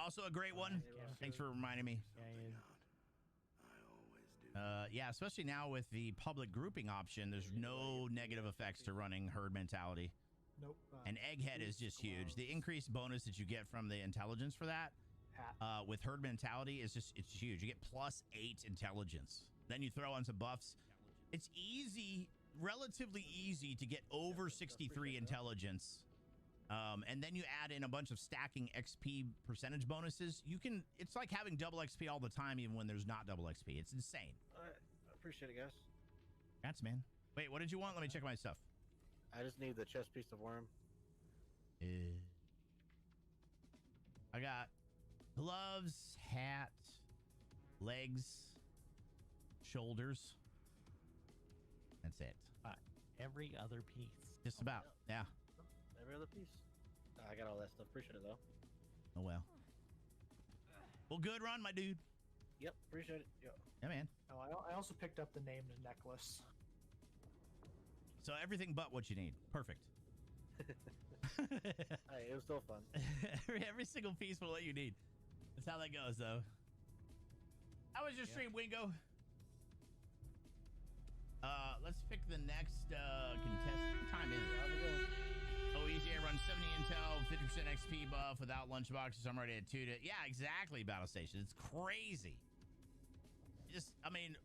Also a great one. Thanks for reminding me. Yeah, especially now with the public grouping option, there's no negative effects to running herd mentality. Nope. And Egghead is just huge. The increased bonus that you get from the intelligence for that with herd mentality is just, it's huge. You get +8 intelligence. Then you throw on some buffs. It's easy, relatively easy to get over 63 intelligence. And then you add in a bunch of stacking XP percentage bonuses. You can, it's like having double XP all the time, even when there's not double XP. It's insane. I appreciate it, guys. Congrats, man. Wait, what did you want? Let me check my stuff. I just need the chest piece of worm. I got gloves, hat, legs, shoulders. That's it. Every other piece. Just about. Yeah. Every other piece. I got all that stuff. Appreciate it, though. Oh, well. Well, good run, my dude. Yep. Appreciate it. Yep. Yeah, man. Oh, I also picked up the named necklace. So everything but what you need. Perfect. Hey, it was still fun. every single piece will let you need. That's how that goes, though. How was your stream, Wingo? Let's pick the next contestant. Time in. Oh, easy. I run 70 intel, 50% XP buff without lunchboxes. I'm already at 2 to... Yeah, exactly, Battle Station. It's crazy. Just, I mean,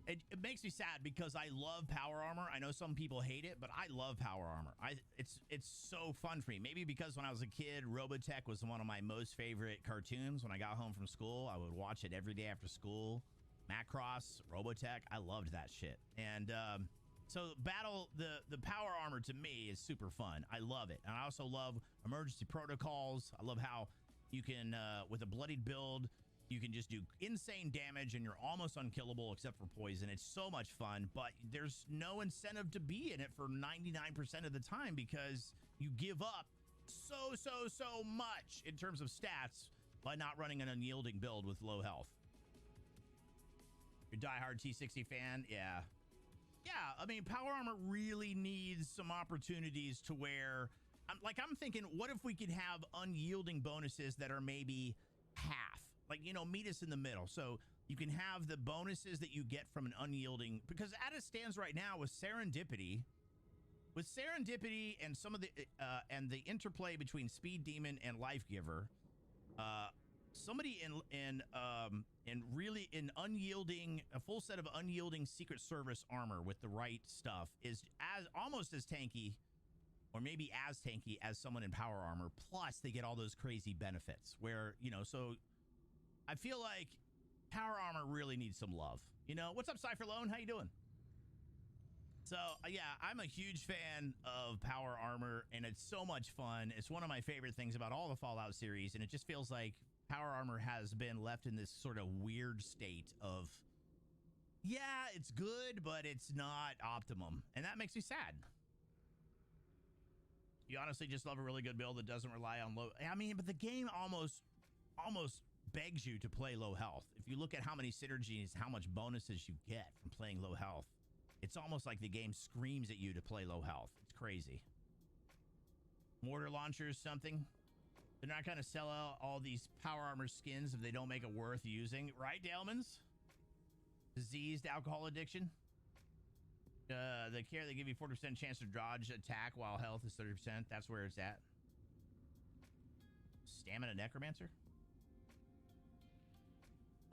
it makes me sad because I love power armor. I know some people hate it, but I love power armor. It's so fun for me. Maybe because when I was a kid, Robotech was one of my most favorite cartoons. When I got home from school, I would watch it every day after school. Macross, Robotech, I loved that shit. And so the power armor to me is super fun. I love it. And I also love emergency protocols. I love how you can, with a bloodied build, you can just do insane damage and you're almost unkillable except for poison. It's so much fun, but there's no incentive to be in it for 99% of the time because you give up so much in terms of stats by not running an unyielding build with low health. You're a diehard T60 fan? Yeah. Yeah, I mean, power armor really needs some opportunities to where, I'm thinking, what if we could have unyielding bonuses that are maybe half? Like, you know, meet us in the middle. So you can have the bonuses that you get from an unyielding, because as it stands right now with serendipity and some of the and the interplay between Speed Demon and Life Giver, somebody in unyielding, a full set of unyielding Secret Service armor with the right stuff is almost as tanky, or maybe as tanky as someone in power armor. Plus they get all those crazy benefits where, you know, so I feel like power armor really needs some love. You know, what's up, Cypher Lone? How you doing? So yeah, I'm a huge fan of power armor and it's so much fun. It's one of my favorite things about all the Fallout series. And it just feels like power armor has been left in this sort of weird state of, yeah, it's good, but it's not optimum. And that makes me sad. You honestly just love a really good build that doesn't rely on low. I mean, but the game almost begs you to play low health. If you look at how many synergies, how much bonuses you get from playing low health, it's almost like the game screams at you to play low health. It's crazy. Mortar launchers, something. They're not going to sell out all these power armor skins if they don't make it worth using. Right, Dalmans? Diseased alcohol addiction. The care they give you 40% chance to dodge attack while health is 30%. That's where it's at. Stamina necromancer.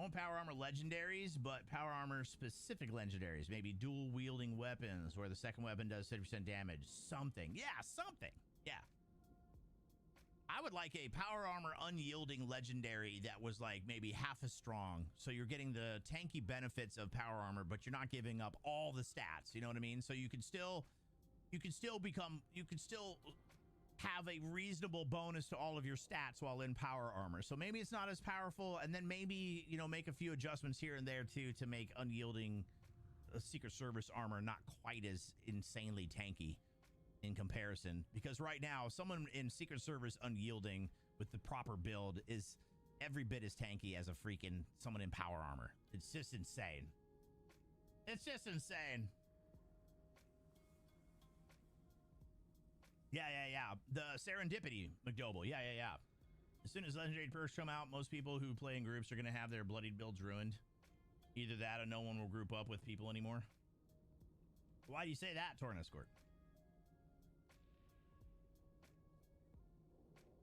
Own power armor legendaries, but power armor specific legendaries. Maybe dual wielding weapons where the second weapon does 30% damage. Something. Yeah, something. Yeah. I would like a power armor unyielding legendary that was like maybe half as strong. So you're getting the tanky benefits of power armor, but you're not giving up all the stats. You know what I mean? So you can still have a reasonable bonus to all of your stats while in power armor. So maybe it's not as powerful, and then maybe, you know, make a few adjustments here and there too to make unyielding Secret Service armor not quite as insanely tanky in comparison. Because right now, someone in Secret Service unyielding with the proper build is every bit as tanky as a freaking someone in power armor. It's just insane. It's just insane. Yeah. The Serendipity McDouble. Yeah. As soon as Legendary perks come out, most people who play in groups are going to have their bloodied builds ruined. Either that or no one will group up with people anymore. Why do you say that, Torn Escort?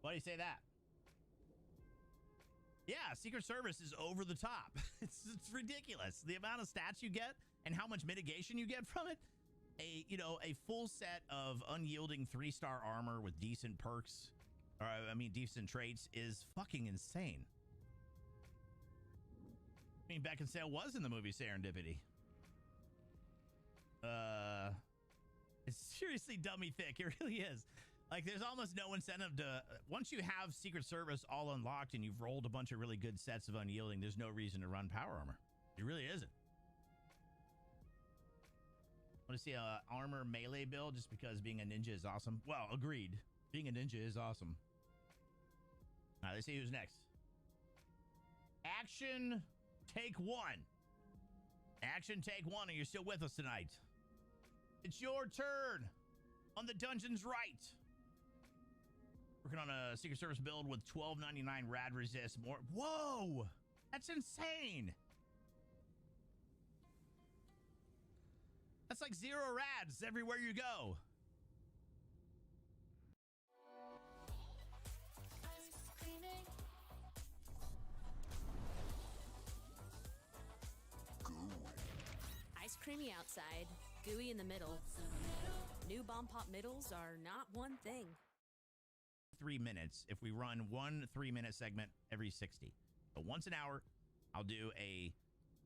Why do you say that? Yeah, Secret Service is over the top. It's ridiculous. The amount of stats you get and how much mitigation you get from it. A full set of unyielding 3-star armor with decent perks, or decent traits, is fucking insane. I mean, Beckinsale was in the movie Serendipity. It's seriously dummy thick. It really is. Like, there's almost no incentive to... Once you have Secret Service all unlocked and you've rolled a bunch of really good sets of unyielding, there's no reason to run power armor. It really isn't. Want to see a armor melee build just because being a ninja is awesome? Well, agreed. Being a ninja is awesome. All right, let's see who's next. Action take 1. Action take 1, and you're still with us tonight. It's your turn on the Dungeon's Right. Working on a Secret Service build with 12.99 rad resist. More. Whoa! That's insane! That's like 0 rads everywhere you go. Ice creamy outside, gooey in the middle. New bomb pop middles are not one thing. 3 minutes if we run one 3-minute segment every 60. But once an hour, I'll do a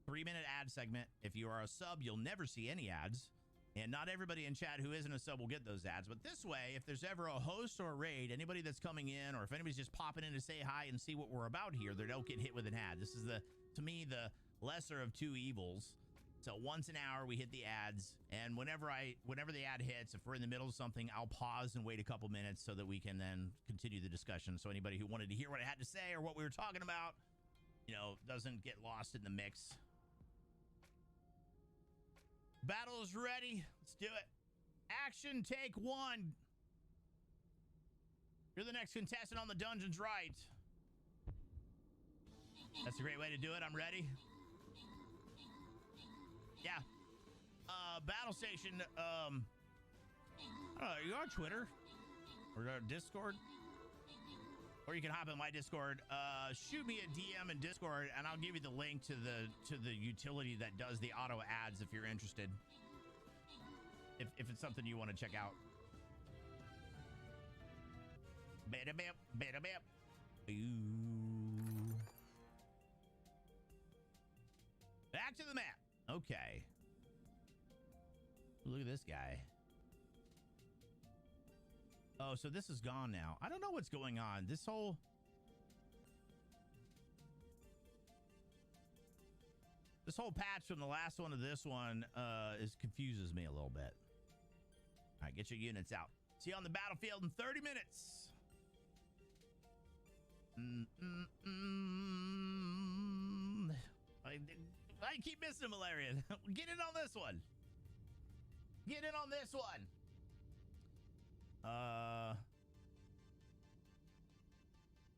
3-minute ad segment. If you are a sub, you'll never see any ads. And not everybody in chat who isn't a sub will get those ads. But this way, if there's ever a host or a raid, anybody that's coming in, or if anybody's just popping in to say hi and see what we're about here, they don't get hit with an ad. This is, to me, the lesser of two evils. So once an hour, we hit the ads. And whenever the ad hits, if we're in the middle of something, I'll pause and wait a couple minutes so that we can then continue the discussion. So anybody who wanted to hear what I had to say or what we were talking about, doesn't get lost in the mix. Battle is ready. Let's do it. Action take 1. You're the next contestant on the Dungeon's Right. That's a great way to do it. I'm ready. Yeah. Battle Station. I don't know, are you on Twitter? Or Discord? Or you can hop in my Discord. Shoot me a DM in Discord, and I'll give you the link to the utility that does the auto ads if you're interested. If it's something you want to check out. Bada bip, bada bip. Ooh. Back to the map. Okay. Look at this guy. Oh, so this is gone now. I don't know what's going on. This whole patch from the last one to this one confuses me a little bit. All right, get your units out. See you on the battlefield in 30 minutes. I keep missing malaria. Get in on this one. Get in on this one.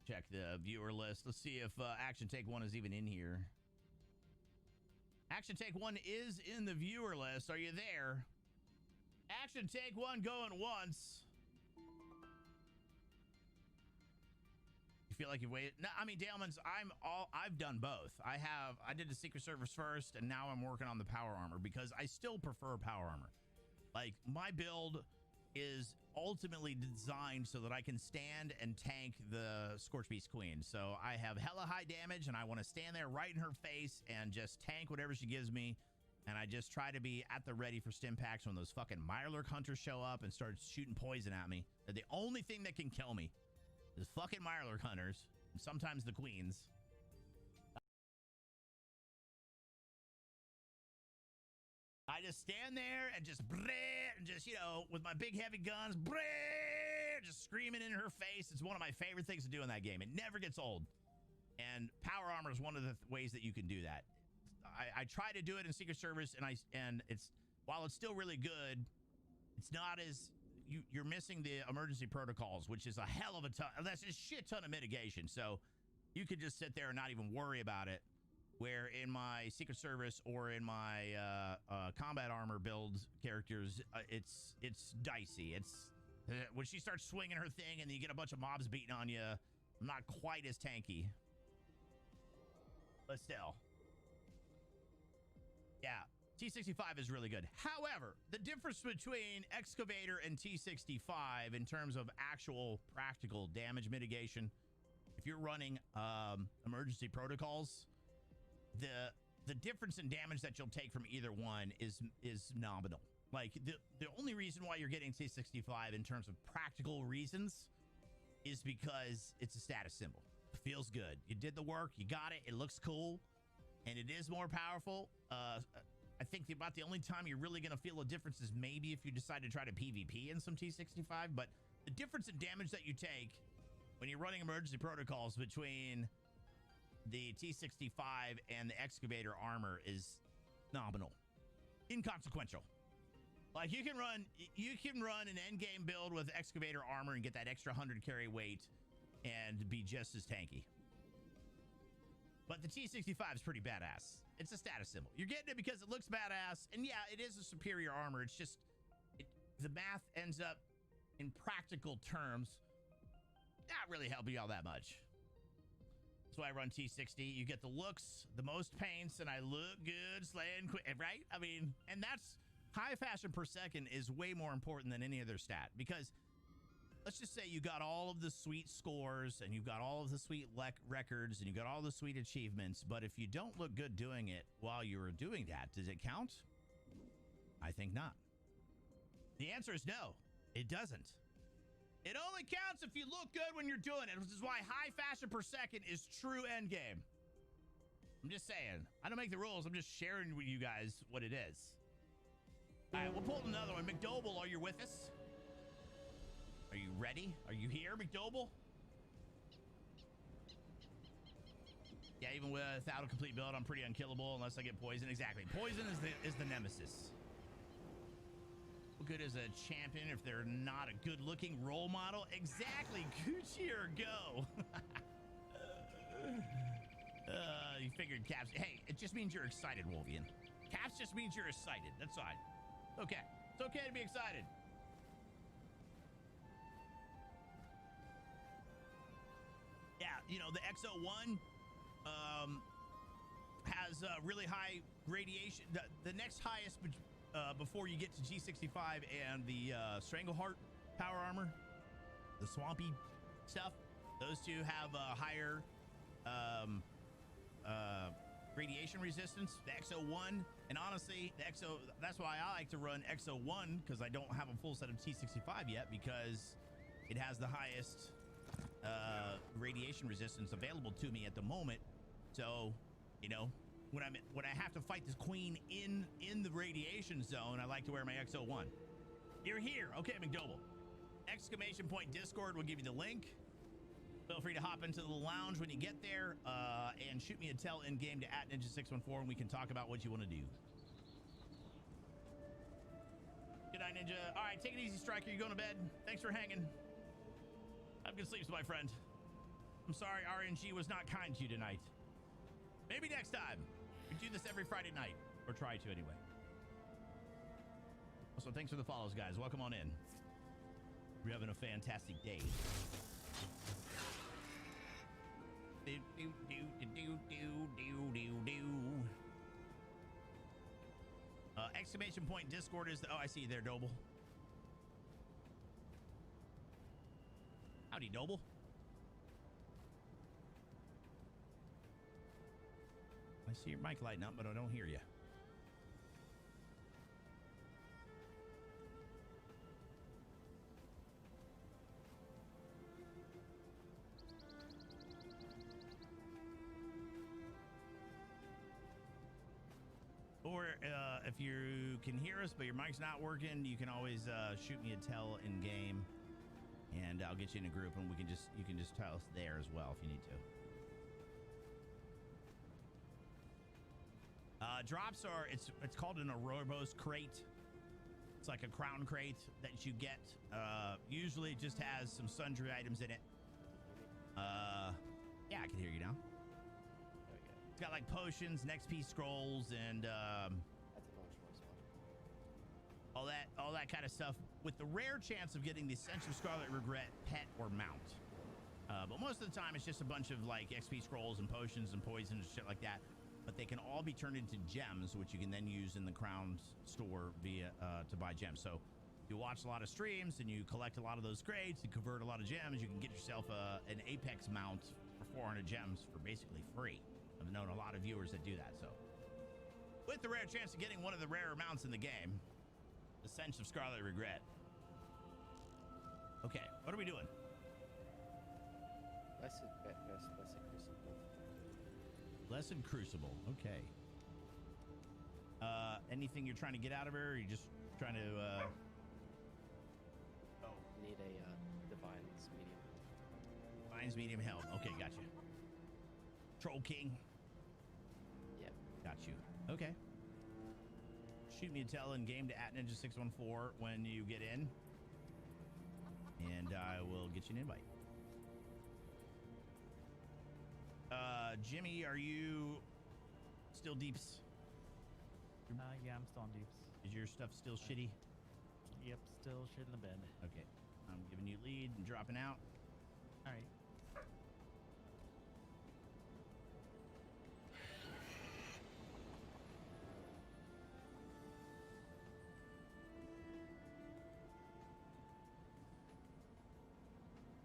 Check the viewer list. Let's see if Action Take 1 is even in here. Action Take 1 is in the viewer list. Are you there? Action Take 1 going once. You feel like you've waited? No, I mean, Dalemans, I've done both. I did the Secret Service first, and now I'm working on the power armor because I still prefer power armor. Like, my build is ultimately designed so that I can stand and tank the Scorchbeast Queen. So I have hella high damage, and I want to stand there right in her face and just tank whatever she gives me. And I just try to be at the ready for stim packs when those fucking Mirelurk hunters show up and start shooting poison at me. They're the only thing that can kill me is fucking Mirelurk hunters, and sometimes the queens. I just stand there and just with my big heavy guns, just screaming in her face. It's one of my favorite things to do in that game. It never gets old. And power armor is one of the ways that you can do that. I try to do it in Secret Service, and it's while it's still really good, it's not as you're missing the emergency protocols, which is a hell of a ton. That's a shit ton of mitigation. So you could just sit there and not even worry about it. Where in my Secret Service or in my combat armor build characters, it's dicey. It's when she starts swinging her thing and you get a bunch of mobs beating on you, not quite as tanky. But still. Yeah, T65 is really good. However, the difference between Excavator and T65 in terms of actual practical damage mitigation, if you're running emergency protocols, the difference in damage that you'll take from either one is nominal. Like the only reason why you're getting T65 in terms of practical reasons is because it's a status symbol. It feels good. You did the work. You got it. It looks cool. And it is more powerful. I think about the only time you're really going to feel a difference is maybe if you decide to try to PvP in some T65. But the difference in damage that you take when you're running emergency protocols between the T65 and the Excavator armor is nominal, inconsequential. Like you can run an endgame build with Excavator armor and get that extra 100 carry weight and be just as tanky. But the T65 is pretty badass. It's a status symbol. You're getting it because it looks badass, and yeah, it is a superior armor. It's just the math ends up in practical terms not really helping you all that much. That's why I run T60. You get the looks, the most paints, and I look good slaying quick, right? I mean, and that's high fashion per second is way more important than any other stat, because let's just say you got all of the sweet scores and you've got all of the sweet records and you got all the sweet achievements, but if you don't look good doing it while you were doing that, does it count? I think not. The answer is no, it doesn't. It only counts if you look good when you're doing it, which is why high fashion per second is true endgame. I'm just saying. I don't make the rules. I'm just sharing with you guys what it is. All right, we'll pull another one. McDouble, are you with us? Are you ready? Are you here, McDouble? Yeah, even without a complete build, I'm pretty unkillable unless I get poison. Exactly. Poison is the nemesis. What good is a champion if they're not a good-looking role model? Exactly. Gucci or go. You figured Caps. Hey, it just means you're excited, Wolvian. Caps just means you're excited. That's fine. Okay. It's okay to be excited. Yeah, you know, the XO1 has really high radiation. The next highest before you get to G65 and the Strangleheart power armor, the swampy stuff, those two have a higher radiation resistance. The XO1, and honestly, the XO, that's why I like to run XO1, because I don't have a full set of T65 yet, because it has the highest radiation resistance available to me at the moment. So, you know, when I have to fight this queen in the radiation zone, I like to wear my XO1. You're here. Okay, McDouble. Exclamation point Discord will give you the link. Feel free to hop into the lounge when you get there and shoot me a tell in game to @ninja614 and we can talk about what you want to do. Good night, Ninja. All right, take it easy, Striker. You going to bed? Thanks for hanging. Have good sleeps, my friend. I'm sorry RNG was not kind to you tonight. Maybe next time. We do this every Friday night, or try to anyway. Also, thanks for the follows, guys. Welcome on in. We're having a fantastic day. Exclamation point Discord is the, oh, I see you there, Doble. Howdy, Doble. I see your mic lighting up, but I don't hear you. Or if you can hear us, but your mic's not working, you can always shoot me a tell in game, and I'll get you in a group, and you can just tell us there as well if you need to. Drops are it's called an Ouroboros crate. It's like a crown crate that you get. Usually it just has some sundry items in it. Yeah, I can hear you now. There we go. It's got like potions, next piece scrolls, and That's a bonus one as well. all that kind of stuff, with the rare chance of getting the Essential Scarlet Regret pet or mount. But most of the time, it's just a bunch of like XP scrolls and potions and poisons and shit like that. But they can all be turned into gems, which you can then use in the Crown's store via to buy gems. So if you watch a lot of streams and you collect a lot of those crates and convert a lot of gems, you can get yourself an Apex mount for 400 gems for basically free. I've known a lot of viewers that do that. So with the rare chance of getting one of the rarer mounts in the game, the Sense of Scarlet Regret. Okay, what are we doing? Blessed Crucible. Blessed Crucible. Okay. Anything you're trying to get out of her? Or are you just trying to? Need a Divine's medium. Divine's medium helm. Okay, gotcha. Troll King. Yep. Got you. Okay. Shoot me a tell in game to @ninja614 when you get in, and I will get you an invite. Jimmy, are you still deeps? Yeah, I'm still on deeps. Is your stuff still shitty? Yep, still shit in the bed. Okay. I'm giving you lead and dropping out. All right.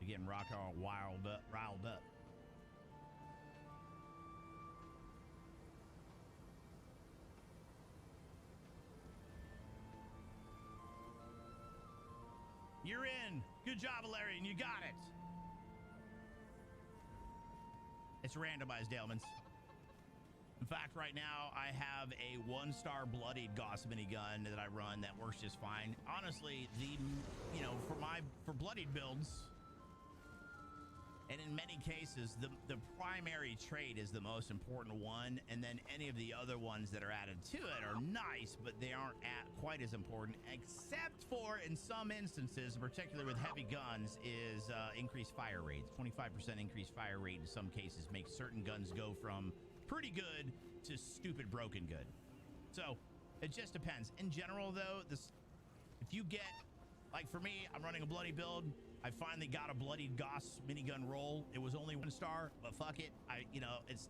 You're getting rock all riled up. You're in. Good job, Valerian. You got it. It's randomized ailments. In fact, right now, I have a 1-star bloodied Gauss minigun that I run that works just fine. Honestly, for bloodied builds, and in many cases, the primary trait is the most important one, and then any of the other ones that are added to it are nice, but they aren't quite as important, except for, in some instances, particularly with heavy guns, is increased fire rates. 25% increased fire rate in some cases makes certain guns go from pretty good to stupid broken good. So it just depends. In general, though, if you get, like for me, I'm running a bloody build. I finally got a bloodied Gauss minigun roll. It was only 1 star, but fuck it. It's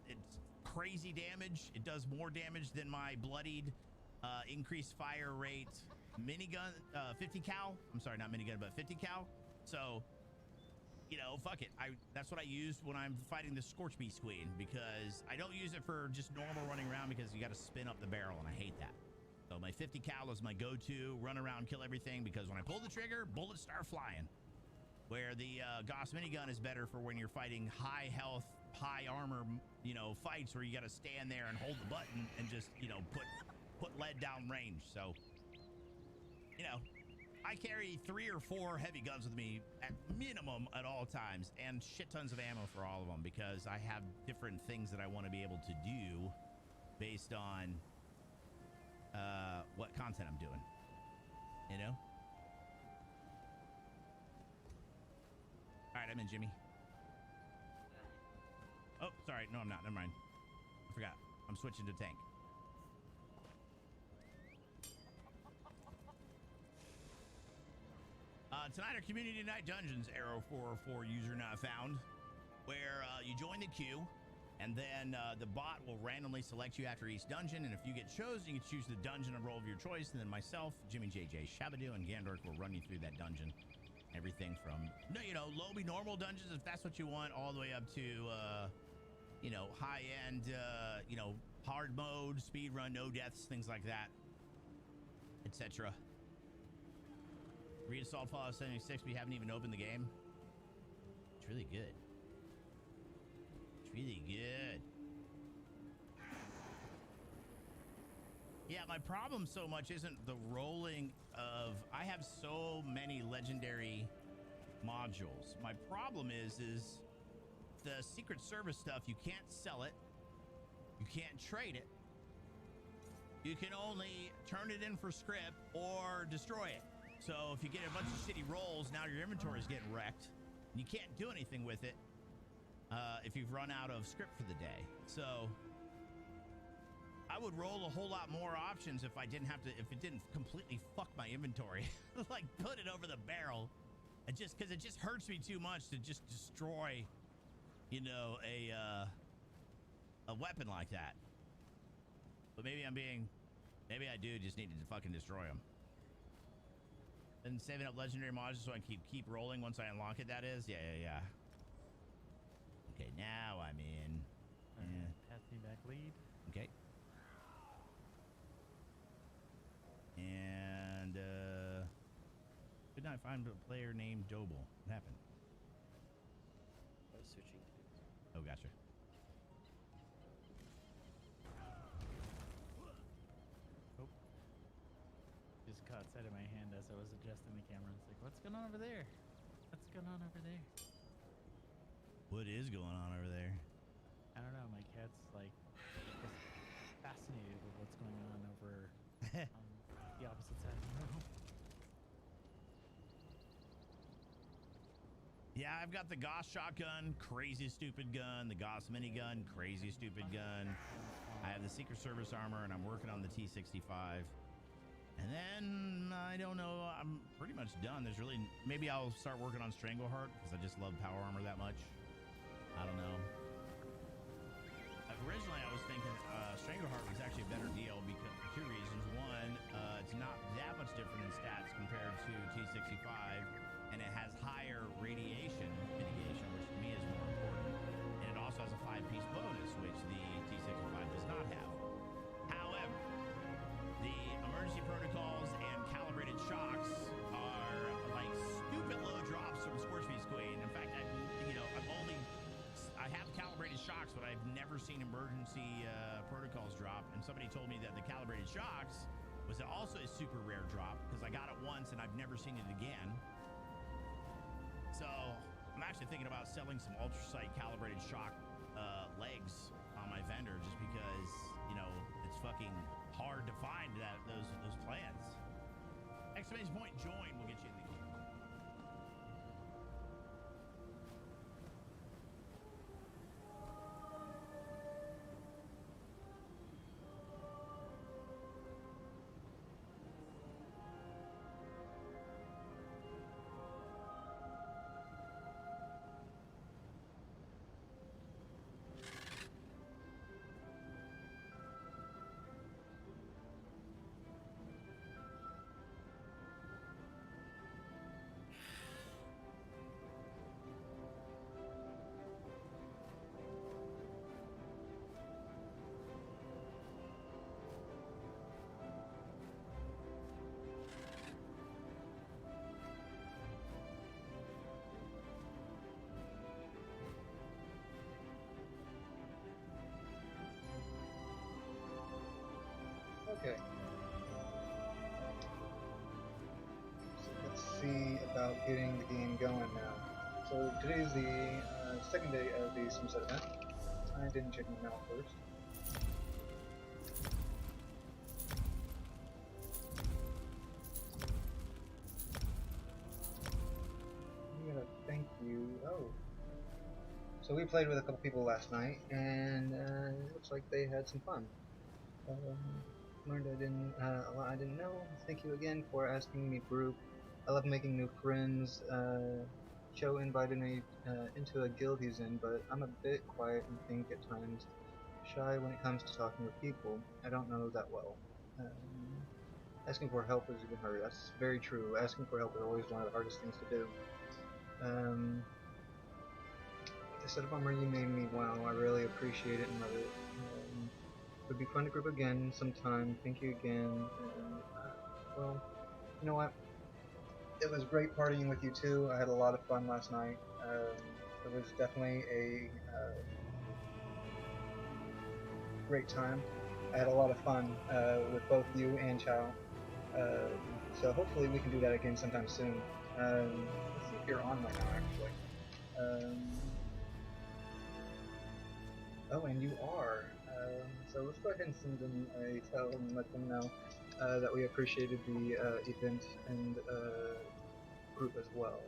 crazy damage. It does more damage than my bloodied increased fire rate minigun, 50 cal. I'm sorry, not minigun, but 50 cal. So, fuck it. That's what I use when I'm fighting the Scorch Beast Queen, because I don't use it for just normal running around, because you got to spin up the barrel, and I hate that. So my 50 cal is my go-to, run around, kill everything, because when I pull the trigger, bullets start flying. Where the Gauss minigun is better for when you're fighting high health, high armor, fights where you got to stand there and hold the button and just, put lead down range. So, I carry 3 or 4 heavy guns with me at minimum at all times, and shit tons of ammo for all of them, because I have different things that I want to be able to do based on what content I'm doing, All right, I'm in, Jimmy. Oh, sorry. No, I'm not. Never mind. I forgot. I'm switching to tank. Tonight are Community Night Dungeons, Arrow 404 user not found, where you join the queue, and then the bot will randomly select you after each dungeon, and if you get chosen, you can choose the dungeon and role of your choice, and then myself, Jimmy JJ, Shabadoo, and Gandork will run you through that dungeon. Everything from, lowly normal dungeons, if that's what you want, all the way up to, high-end, hard mode, speed run, no deaths, things like that, etc. Reassault Fallout 76, we haven't even opened the game. It's really good. It's really good. Yeah, my problem so much isn't the rolling of... I have so many legendary modules. My problem is the Secret Service stuff, you can't sell it. You can't trade it. you can only turn it in for script or destroy it. So if you get a bunch of shitty rolls, now your inventory is getting wrecked. You can't do anything with it if you've run out of script for the day. So I would roll a whole lot more options if I didn't have to, if it didn't completely fuck my inventory. Like put it over the barrel. Because it just hurts me too much to just destroy, you know, a weapon like that. But maybe maybe I do just need to fucking destroy them. And saving up legendary mods so I can keep rolling once I unlock it, that is? Yeah. Okay, now I'm in. Pass me back lead. Okay. And, could not find a player named Doble. What happened? I was switching to. Oh, gotcha. Oh. Just caught sight of my hand as I was adjusting the camera. It's like, what's going on over there? What's going on over there? What is going on over there? I don't know. My cat's like just fascinated with what's going on over on the opposite side of the room. Yeah, I've got the Gauss shotgun, crazy stupid gun, the Gauss minigun, crazy stupid gun. I have the Secret Service armor, and I'm working on the T-65. And then, I don't know, I'm pretty much done. There's really, maybe I'll start working on Strangleheart, because I just love power armor that much. I don't know. Originally, I was thinking Strangleheart was actually a better deal because for two reasons. One, it's not that much different in stats compared to T-65, and it has higher radiation mitigation, which to me is more important. And it also has a 5-piece bonus, which the T-65 does not have. However, the emergency protocols and calibrated shocks are like stupid low drops from Scorchbeast Queen. In fact, I have calibrated shocks, but I've never seen emergency protocols drop. And somebody told me that the calibrated shocks was also a super rare drop because I got it once and I've never seen it again. So I'm actually thinking about selling some ultrasight calibrated shock legs on my vendor just because, you know, it's fucking hard to find those plans. Exclamation point join will get you in the game. Okay. So let's see about getting the game going now. So today's the second day of the Sunset event. I didn't check my mail first. We got a thank you. Oh. So we played with a couple people last night, and it looks like they had some fun. Learned a lot I didn't know. Thank you again for asking me group. I love making new friends. Joe invited me into a guild he's in, but I'm a bit quiet and think at times shy when it comes to talking with people. I don't know that well. Asking for help is even harder. That's very true. Asking for help is always one of the hardest things to do. The setup armor you made me, wow, I really appreciate it and love it. Would be fun to group again sometime. Thank you again. Well, you know what? It was great partying with you too. I had a lot of fun last night. It was definitely a great time. I had a lot of fun with both you and Chow. So hopefully we can do that again sometime soon. Let's see if you're on right now, actually. Oh, and you are. So So let's go ahead and send them a tell and let them know that we appreciated the event and group as well.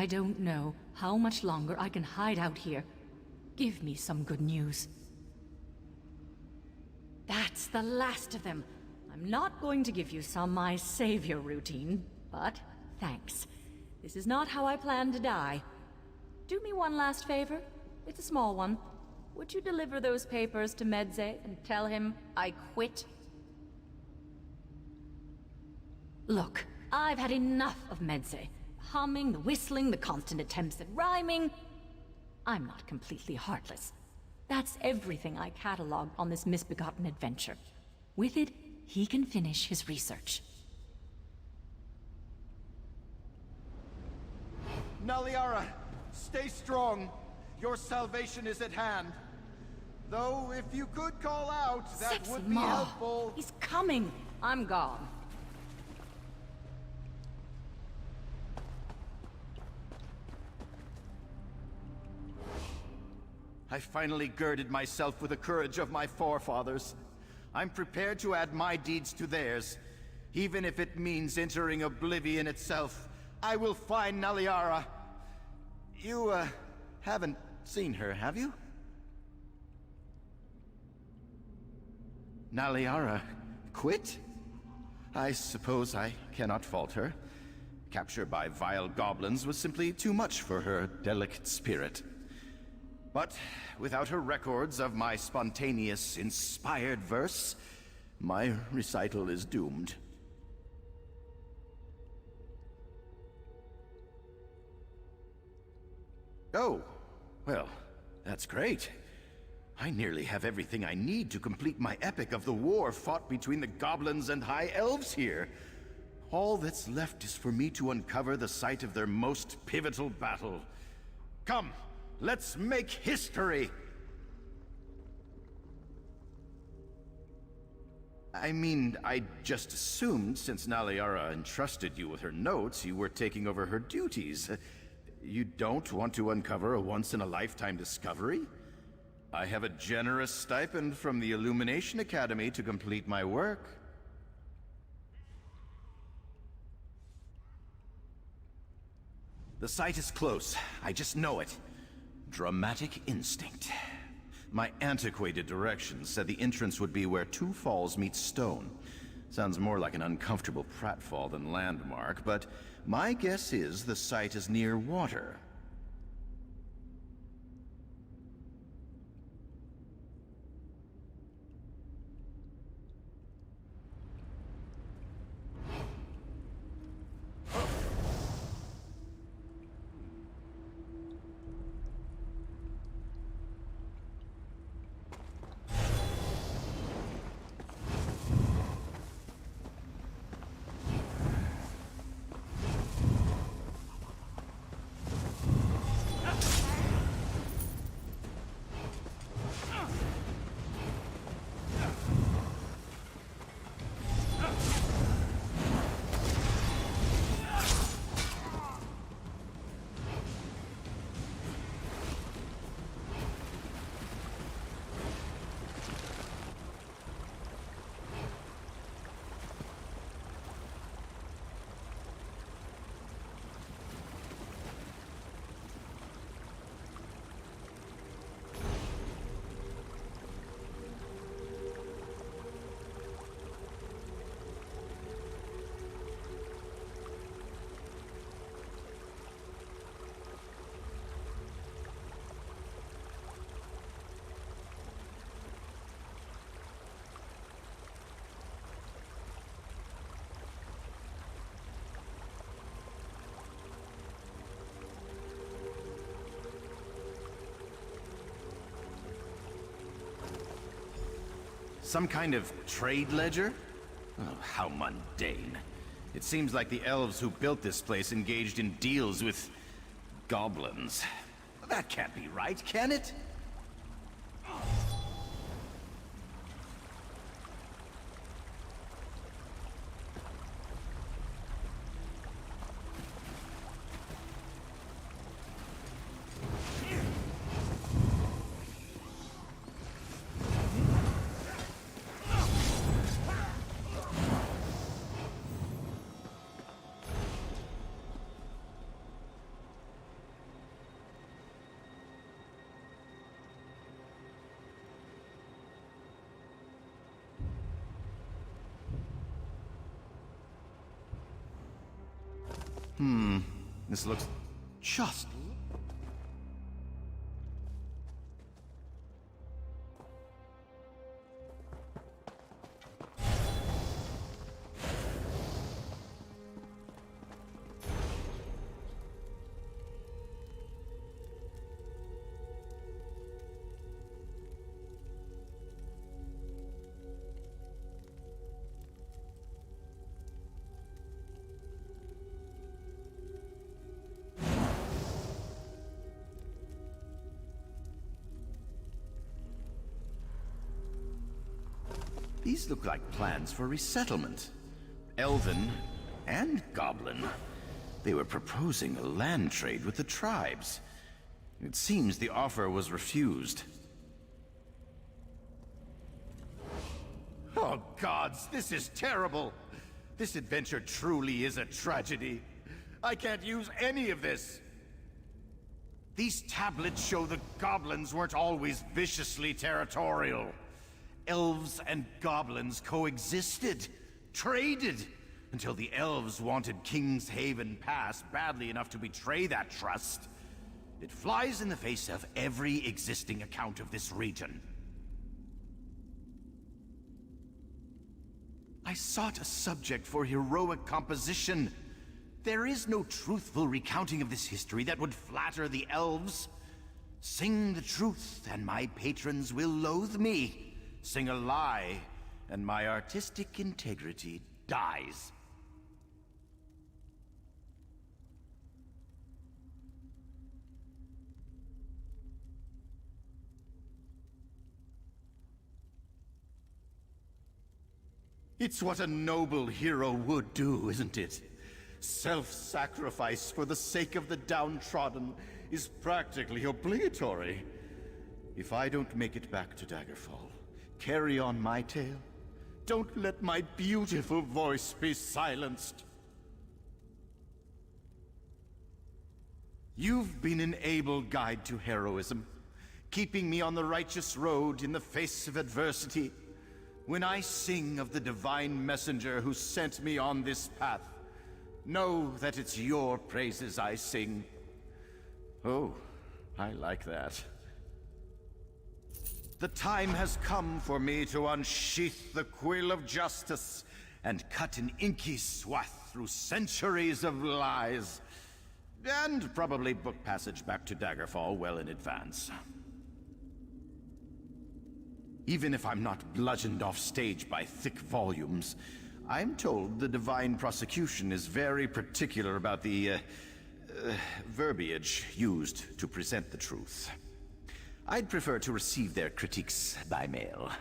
I don't know how much longer I can hide out here. Give me some good news. That's the last of them. I'm not going to give you some my savior routine, but thanks. This is not how I plan to die. Do me one last favor. It's a small one. Would you deliver those papers to Medze and tell him I quit? Look, I've had enough of Medze. The humming, the whistling, the constant attempts at rhyming. I'm not completely heartless. That's everything I cataloged on this misbegotten adventure. With it, he can finish his research. Naliara, stay strong. Your salvation is at hand. Though, if you could call out, that Sexy would be Maw. helpful. He's coming. I'm gone. I finally girded myself with the courage of my forefathers. I'm prepared to add my deeds to theirs. Even if it means entering oblivion itself, I will find Naliara. You, haven't seen her, have you? Naliara quit? I suppose I cannot fault her. Capture by vile goblins was simply too much for her delicate spirit. But without her records of my spontaneous, inspired verse, my recital is doomed. Oh, well, that's great. I nearly have everything I need to complete my epic of the war fought between the goblins and high elves here. All that's left is for me to uncover the site of their most pivotal battle. Come, let's make history! I mean, I just assumed since Naliara entrusted you with her notes, you were taking over her duties. You don't want to uncover a once-in-a-lifetime discovery? I have a generous stipend from the Illumination Academy to complete my work. The site is close. I just know it. Dramatic instinct. My antiquated directions said the entrance would be where two falls meet stone. Sounds more like an uncomfortable pratfall than landmark, but my guess is the site is near water. Some kind of trade ledger? Oh, how mundane. It seems like the elves who built this place engaged in deals with goblins. That can't be right, can it? This looks just... These look like plans for resettlement. Elven and Goblin. They were proposing a land trade with the tribes. It seems the offer was refused. Oh gods, this is terrible! This adventure truly is a tragedy. I can't use any of this! These tablets show the goblins weren't always viciously territorial. Elves and goblins coexisted, traded, until the elves wanted King's Haven Pass badly enough to betray that trust. It flies in the face of every existing account of this region. I sought a subject for heroic composition. There is no truthful recounting of this history that would flatter the elves. Sing the truth, and my patrons will loathe me. Sing a lie, and my artistic integrity dies. It's what a noble hero would do, isn't it? Self-sacrifice for the sake of the downtrodden is practically obligatory. If I don't make it back to Daggerfall, carry on my tale. Don't let my beautiful voice be silenced. You've been an able guide to heroism, keeping me on the righteous road in the face of adversity. When I sing of the divine messenger who sent me on this path, know that it's your praises I sing. Oh, I like that. The time has come for me to unsheath the quill of justice and cut an inky swath through centuries of lies. And probably book passage back to Daggerfall well in advance. Even if I'm not bludgeoned off stage by thick volumes, I'm told the Divine Prosecution is very particular about the verbiage used to present the truth. I'd prefer to receive their critiques by mail.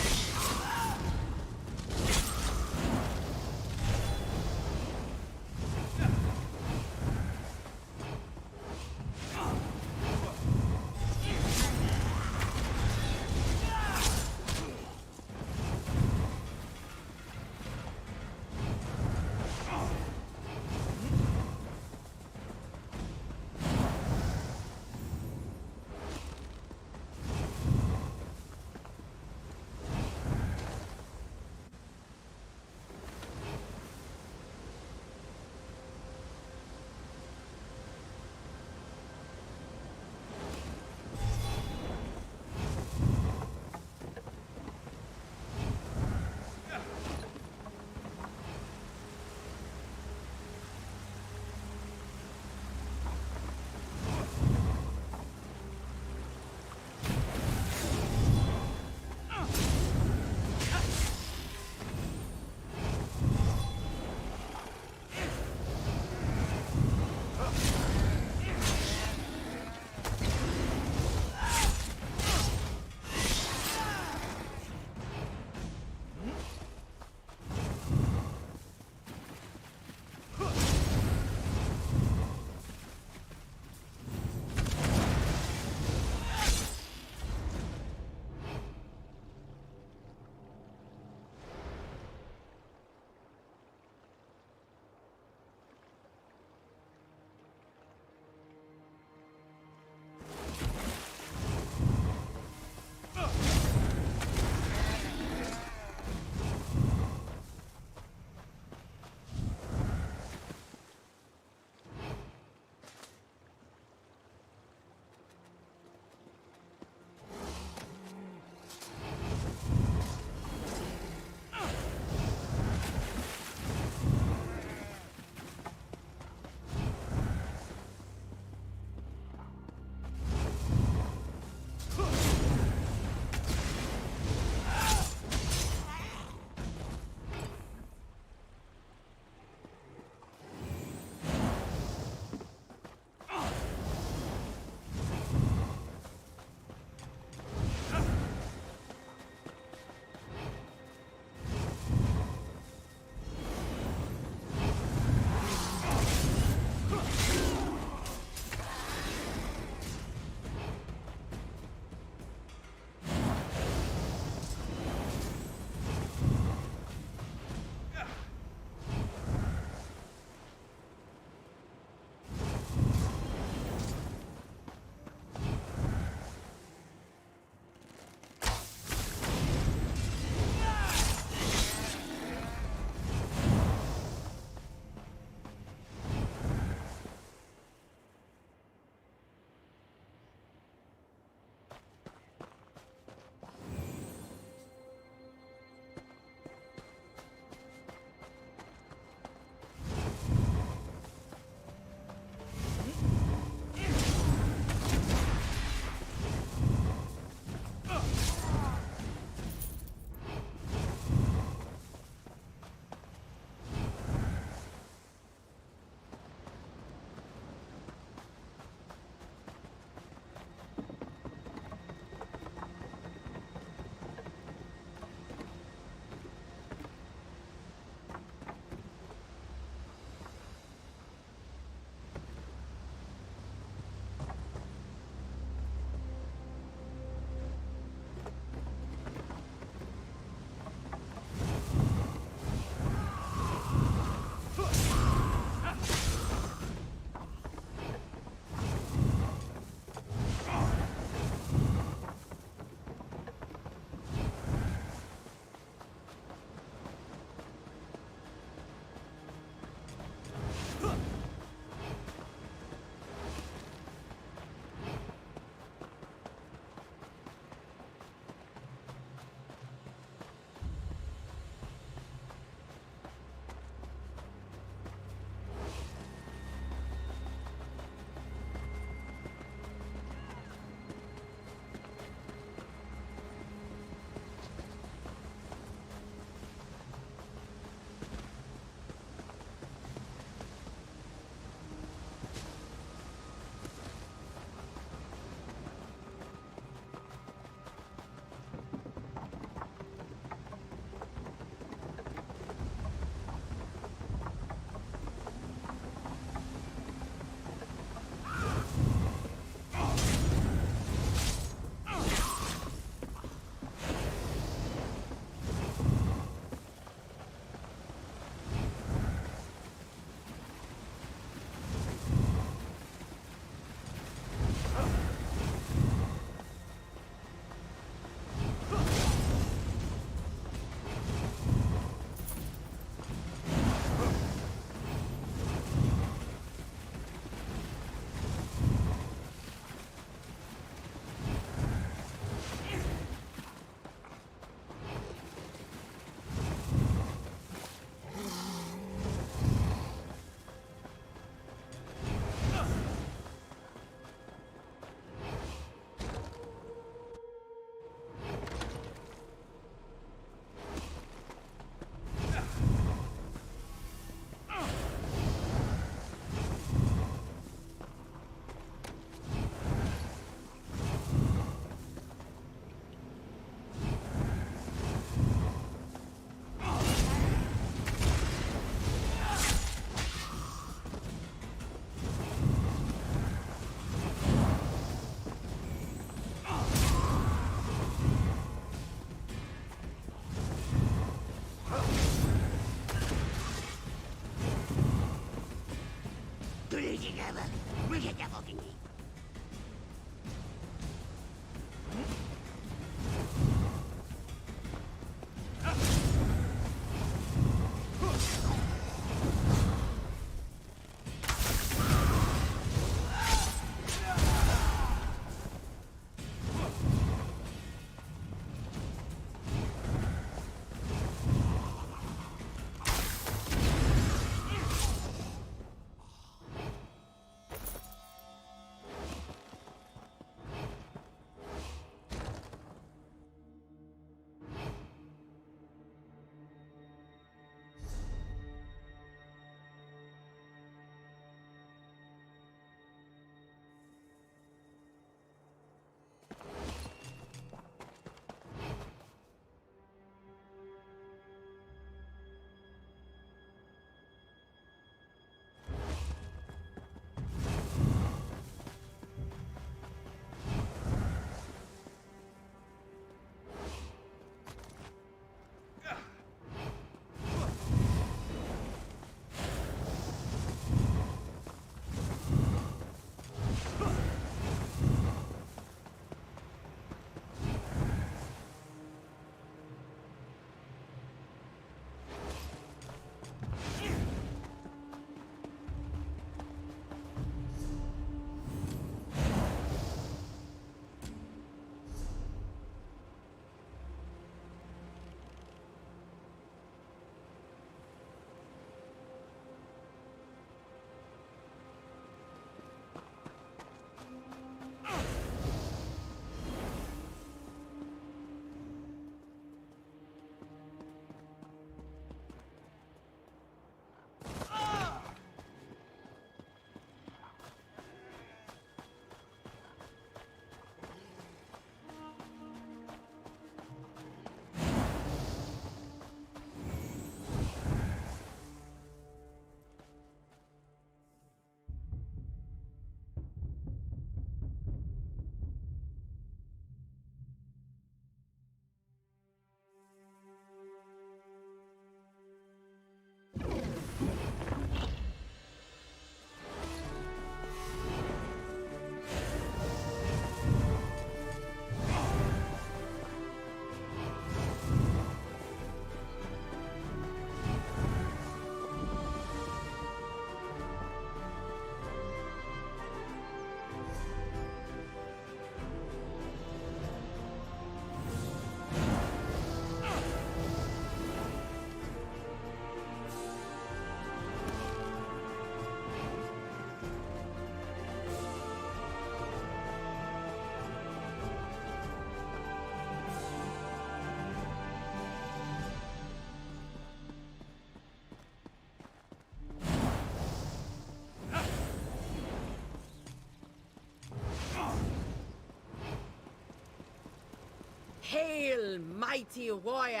Hail, mighty warrior!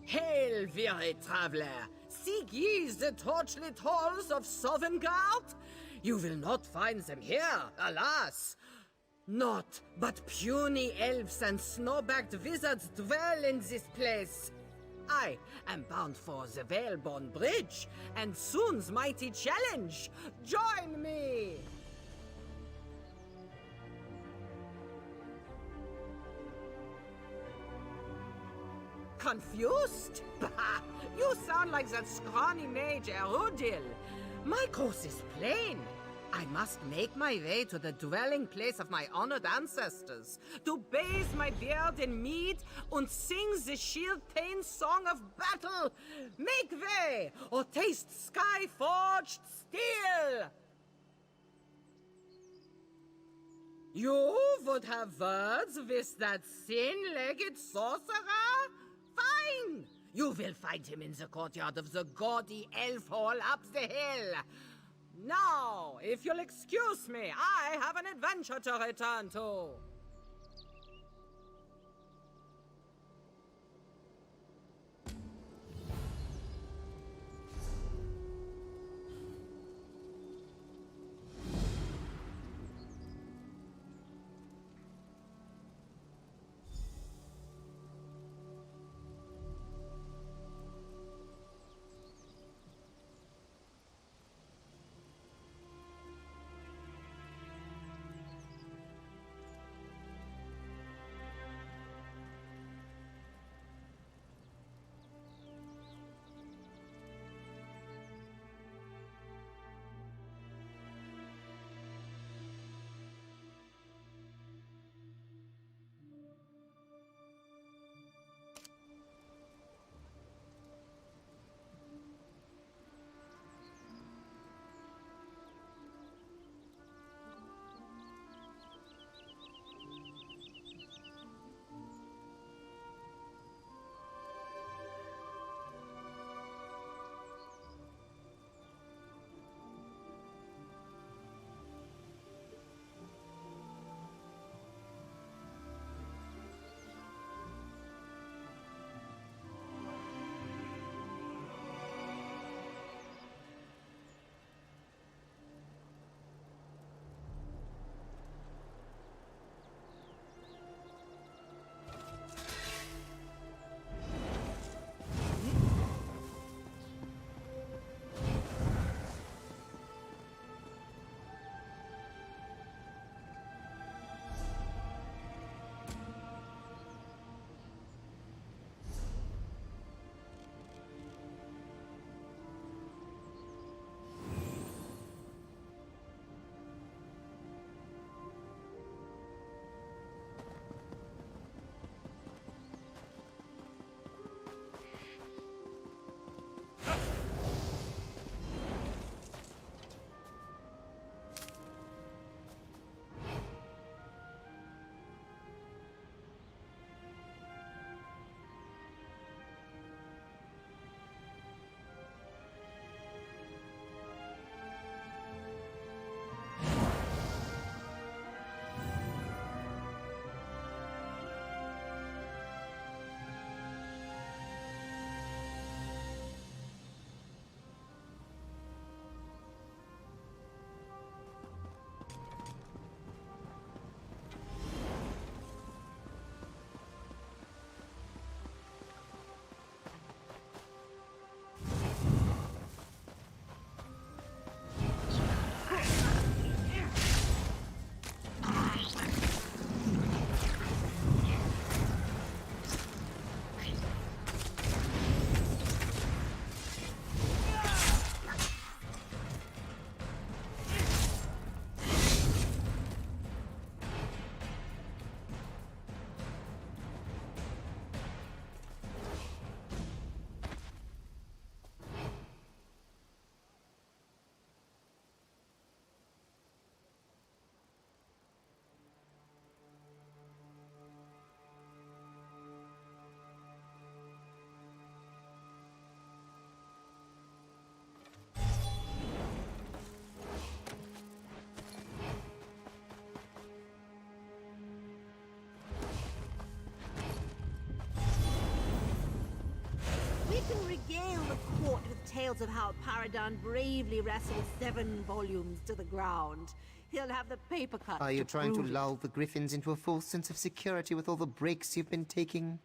Hail, weary traveler! Seek ye the torchlit halls of Sovngarde? You will not find them here, alas! Naught but puny elves and snow-backed wizards dwell in this place. I am bound for the Whalebone Bridge, and soon's mighty challenge. Join me! Confused? Bah! You sound like that scrawny mage Erudil. My course is plain. I must make my way to the dwelling place of my honored ancestors, to bathe my beard in mead and sing the shield-pain song of battle. Make way, or taste sky-forged steel! You would have words with that thin-legged sorcerer? Fine! You will find him in the courtyard of the gaudy elf hall up the hill. Now, if you'll excuse me, I have an adventure to return to. can regale the court with tales of how Paragon bravely wrestled 7 volumes to the ground. He'll have the paper cut. Are you trying to prove it. lull the Griffins into a false sense of security with all the breaks you've been taking?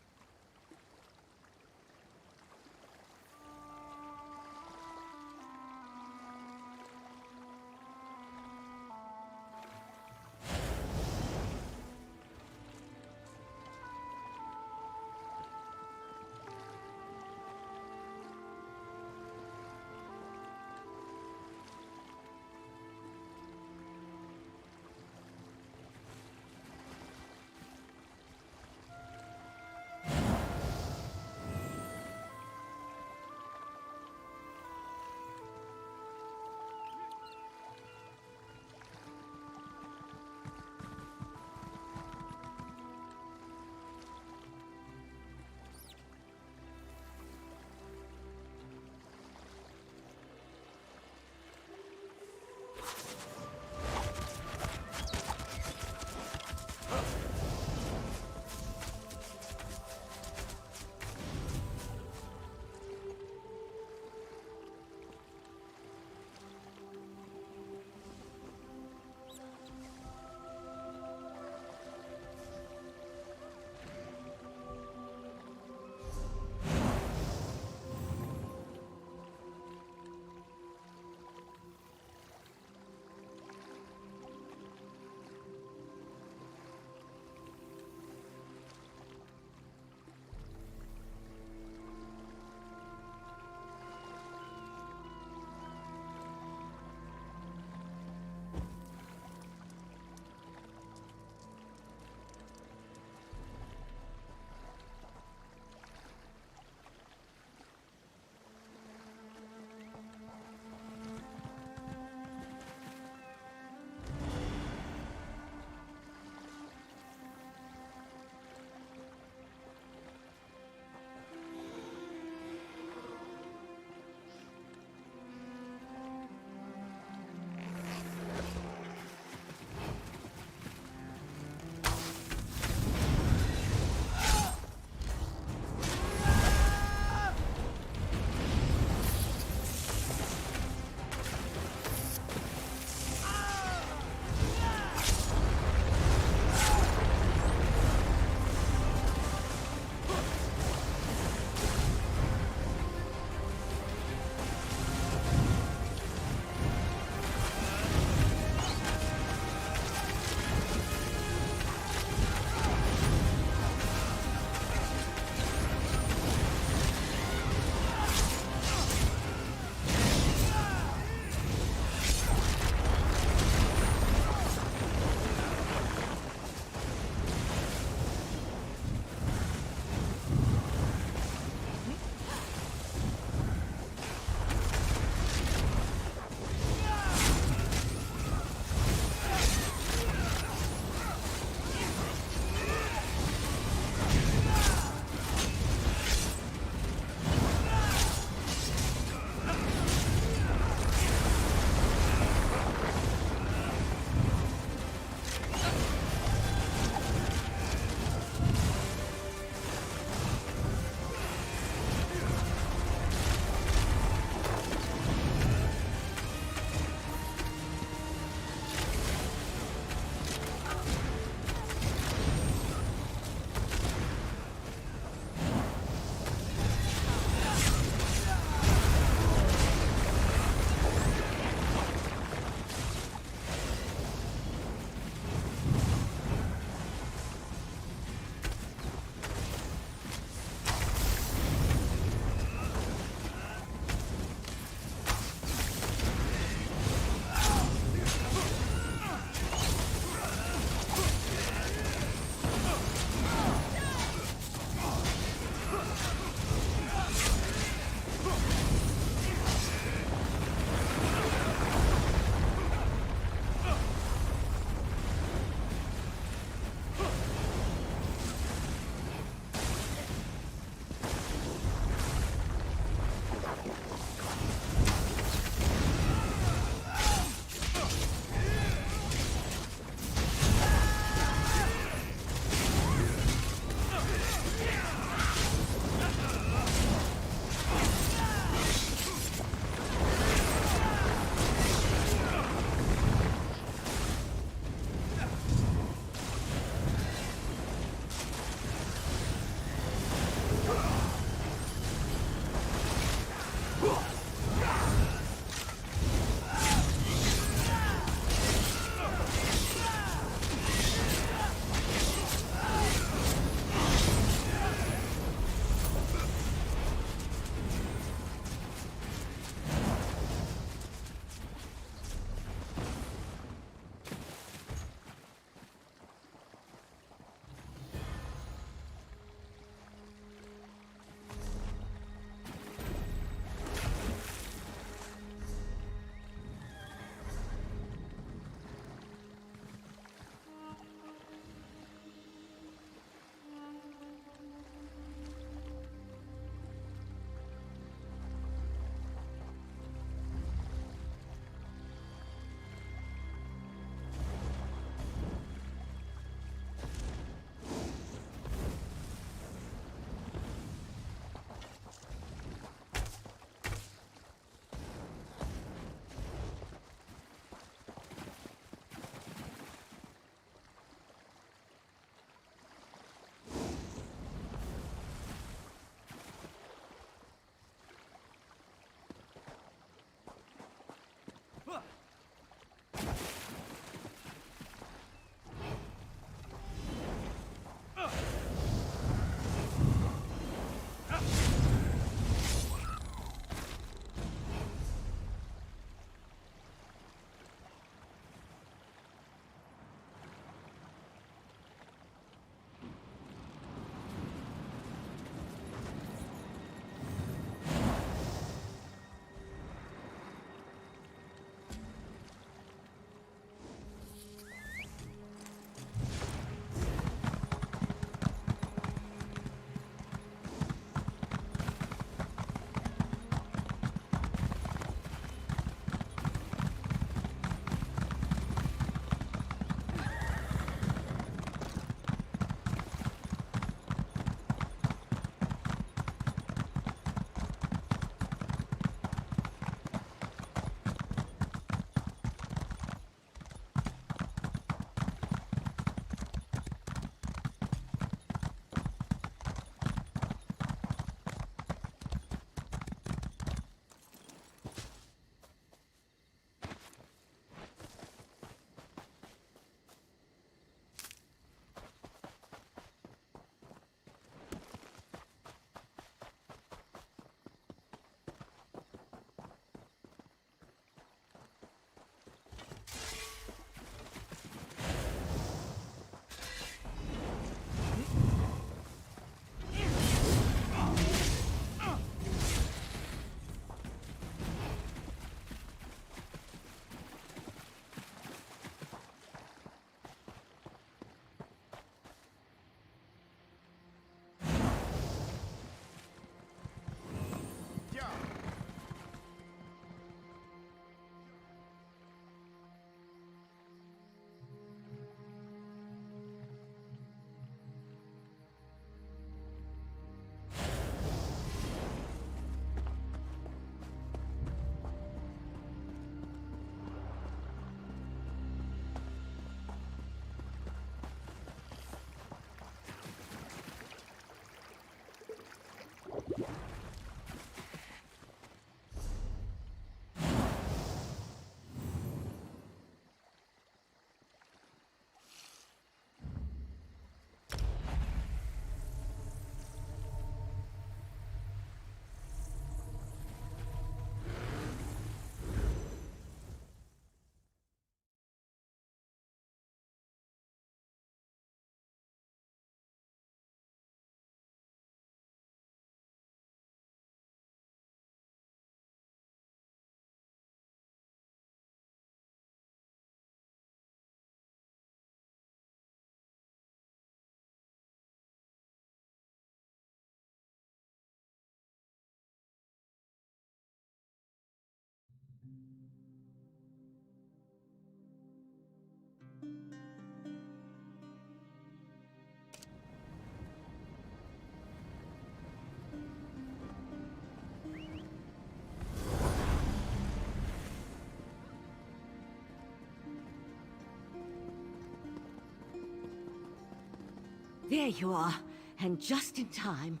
There you are, and just in time.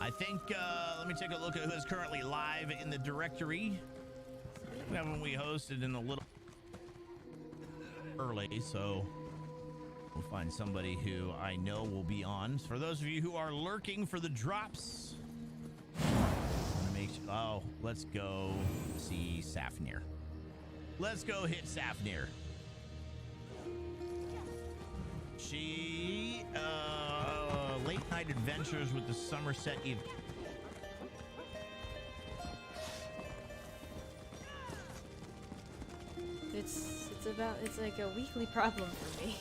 I think, let me take a look at who is currently live in the directory. We haven't hosted in a little early, so we'll find somebody who I know will be on. For those of you who are lurking for the drops, I'm gonna make sure, oh, let's go see Safnir. Let's go hit Safnir. She, late night adventures with the Somerset Eve. It's like a weekly problem for me.